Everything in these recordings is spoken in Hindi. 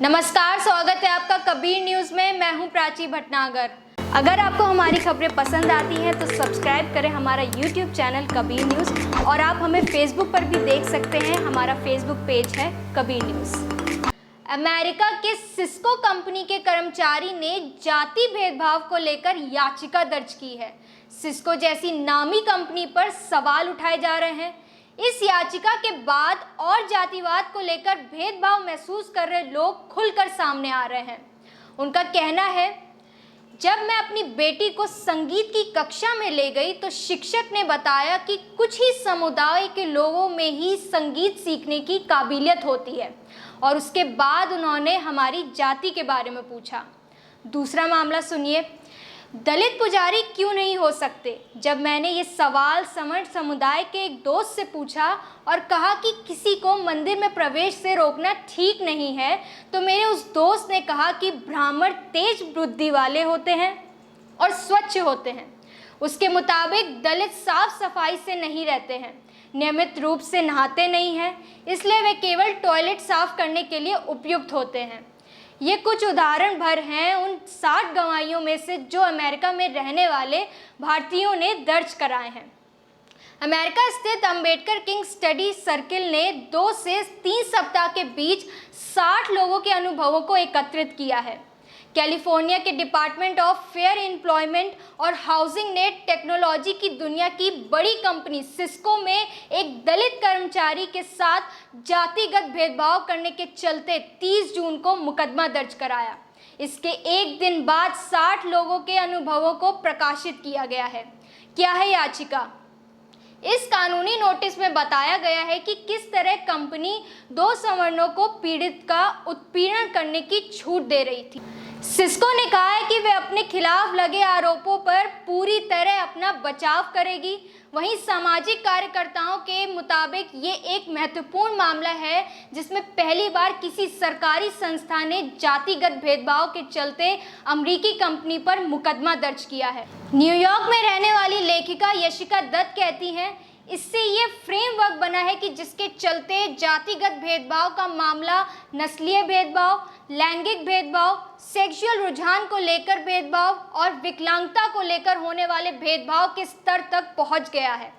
नमस्कार, स्वागत है आपका कबीर न्यूज़ में। मैं हूं प्राची भटनागर। अगर आपको हमारी खबरें पसंद आती हैं तो सब्सक्राइब करें हमारा यूट्यूब चैनल कबीर न्यूज़, और आप हमें फेसबुक पर भी देख सकते हैं। हमारा फेसबुक पेज है कबीर न्यूज़। अमेरिका के सिस्को कंपनी के कर्मचारी ने जाति भेदभाव को लेकर याचिका दर्ज की है। सिस्को जैसी नामी कंपनी पर सवाल उठाए जा रहे हैं। इस याचिका के बाद और जातिवाद को लेकर भेदभाव महसूस कर रहे लोग खुलकर सामने आ रहे हैं। उनका कहना है, जब मैं अपनी बेटी को संगीत की कक्षा में ले गई तो शिक्षक ने बताया कि कुछ ही समुदाय के लोगों में ही संगीत सीखने की काबिलियत होती है, और उसके बाद उन्होंने हमारी जाति के बारे में पूछा। दूसरा मामला सुनिए, दलित पुजारी क्यों नहीं हो सकते। जब मैंने ये सवाल समर्थ समुदाय के एक दोस्त से पूछा और कहा कि किसी को मंदिर में प्रवेश से रोकना ठीक नहीं है, तो मेरे उस दोस्त ने कहा कि ब्राह्मण तेज बुद्धि वाले होते हैं और स्वच्छ होते हैं। उसके मुताबिक दलित साफ सफाई से नहीं रहते हैं, नियमित रूप से नहाते नहीं हैं, इसलिए वे केवल टॉयलेट साफ करने के लिए उपयुक्त होते हैं। ये कुछ उदाहरण भर हैं उन 60 गवाहियों में से जो अमेरिका में रहने वाले भारतीयों ने दर्ज कराए हैं। अमेरिका स्थित अंबेडकर किंग स्टडी सर्किल ने 2 से 3 सप्ताह के बीच 60 लोगों के अनुभवों को एकत्रित किया है। कैलिफोर्निया के डिपार्टमेंट ऑफ फेयर एम्प्लॉयमेंट और हाउसिंग ने टेक्नोलॉजी की दुनिया की बड़ी कंपनी सिस्को में एक दलित कर्मचारी के साथ जातिगत भेदभाव करने के चलते 30 जून को मुकदमा दर्ज कराया। इसके एक दिन बाद 60 लोगों के अनुभवों को प्रकाशित किया गया है। क्या है याचिका? इस कानूनी नोटिस में बताया गया है कि किस तरह कंपनी 2 सवर्णों को पीड़ित का उत्पीड़न करने की छूट दे रही थी। सिस्को ने कहा है कि वे अपने खिलाफ लगे आरोपों पर पूरी तरह अपना बचाव करेगी। वहीं सामाजिक कार्यकर्ताओं के मुताबिक ये एक महत्वपूर्ण मामला है जिसमें पहली बार किसी सरकारी संस्था ने जातिगत भेदभाव के चलते अमेरिकी कंपनी पर मुकदमा दर्ज किया है। न्यूयॉर्क में रहने वाली लेखिका यशिका दत्त कहती हैं, इससे ये फ्रेमवर्क बना है कि जिसके चलते जातिगत भेदभाव का मामला नस्लीय भेदभाव, लैंगिक भेदभाव, सेक्सुअल रुझान को लेकर भेदभाव और विकलांगता को लेकर होने वाले भेदभाव के स्तर तक पहुंच गया है।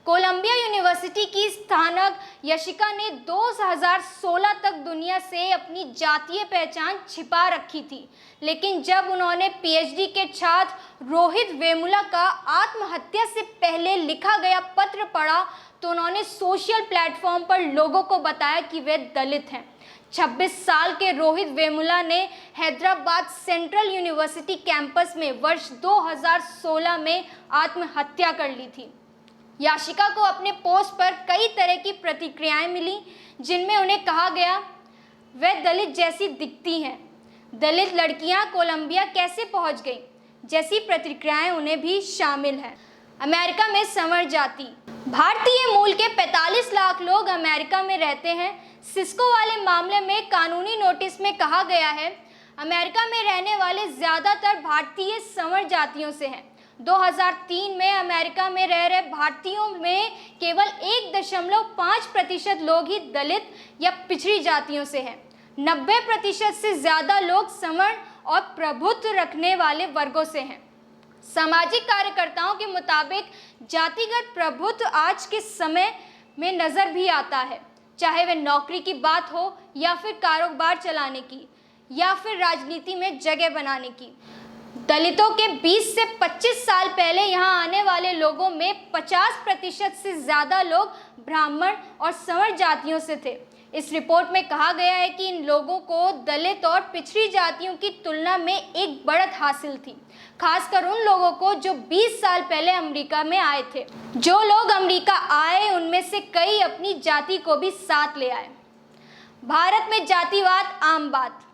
कोलंबिया यूनिवर्सिटी की स्नातक यशिका ने 2016 तक दुनिया से अपनी जातीय पहचान छिपा रखी थी, लेकिन जब उन्होंने पीएचडी के छात्र रोहित वेमुला का आत्महत्या से पहले लिखा गया पत्र पढ़ा तो उन्होंने सोशल प्लेटफॉर्म पर लोगों को बताया कि वे दलित हैं। 26 साल के रोहित वेमुला ने हैदराबाद सेंट्रल यूनिवर्सिटी कैंपस में वर्ष 2016 में आत्महत्या कर ली थी। याशिका को अपने पोस्ट पर कई तरह की प्रतिक्रियाएं मिली, जिनमें उन्हें कहा गया वे दलित जैसी दिखती हैं, दलित लड़कियां कोलंबिया कैसे पहुंच गईं, जैसी प्रतिक्रियाएं उन्हें भी शामिल हैं। अमेरिका में संवर जाति। भारतीय मूल के 45 लाख लोग अमेरिका में रहते हैं। सिस्को वाले मामले में कानूनी नोटिस में कहा गया है, अमेरिका में रहने वाले ज़्यादातर भारतीय संवर जातियों से हैं। 2003 में अमेरिका में रह रहे भारतीयों में केवल 1.5% लोग ही दलित या पिछड़ी जातियों से हैं। 90% से ज़्यादा लोग सवर्ण और प्रभुत्व रखने वाले वर्गों से हैं। सामाजिक कार्यकर्ताओं के मुताबिक जातिगत प्रभुत्व आज के समय में नज़र भी आता है, चाहे वह नौकरी की बात हो या फिर कारोबार चलाने की या फिर राजनीति में जगह बनाने की। दलितों के 20 से 25 साल पहले यहाँ आने वाले लोगों में 50% से ज़्यादा लोग ब्राह्मण और संवर जातियों से थे। इस रिपोर्ट में कहा गया है कि इन लोगों को दलित और पिछड़ी जातियों की तुलना में एक बढ़त हासिल थी, खासकर उन लोगों को जो 20 साल पहले अमेरिका में आए थे। जो लोग अमेरिका आए उनमें से कई अपनी जाति को भी साथ ले आए। भारत में जातिवाद आम बात।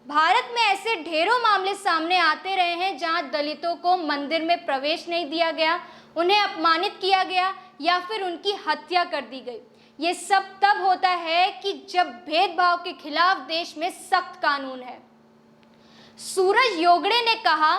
भारत में ऐसे ढेरों मामले सामने आते रहे हैं जहां दलितों को मंदिर में प्रवेश नहीं दिया गया, उन्हें अपमानित किया गया या फिर उनकी हत्या कर दी गई। ये सब तब होता है कि जब भेदभाव के खिलाफ देश में सख्त कानून है। सूरज योगड़े ने कहा,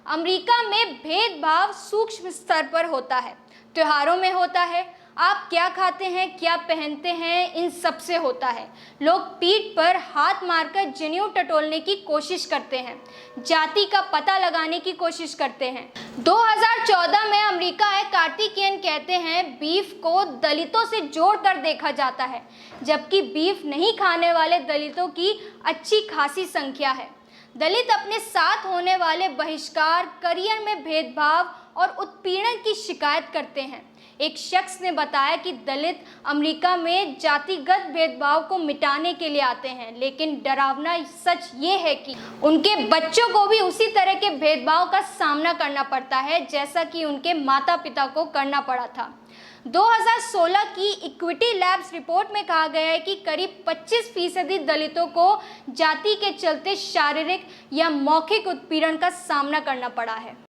अमेरिका में भेदभाव सूक्ष्म स्तर पर होता है, त्योहारों में होता है, आप क्या खाते हैं, क्या पहनते हैं, इन सब से होता है। लोग पीठ पर हाथ मारकर जनेऊ टटोलने की कोशिश करते हैं, जाति का पता लगाने की कोशिश करते हैं। 2014 में अमेरिका आए कार्तिकेयन कहते हैं बीफ को दलितों से जोड़कर देखा जाता है, जबकि बीफ नहीं खाने वाले दलितों की अच्छी खासी संख्या है। दलित अपने साथ होने वाले बहिष्कार, करियर में भेदभाव और उत्पीड़न की शिकायत करते हैं। एक शख्स ने बताया कि दलित अमेरिका में जातिगत भेदभाव को मिटाने के लिए आते हैं, लेकिन डरावना सच ये है कि उनके बच्चों को भी उसी तरह के भेदभाव का सामना करना पड़ता है जैसा कि उनके माता पिता को करना पड़ा था। 2016 की इक्विटी लैब्स रिपोर्ट में कहा गया है कि करीब 25% दलितों को जाति के चलते शारीरिक या मौखिक उत्पीड़न का सामना करना पड़ा है।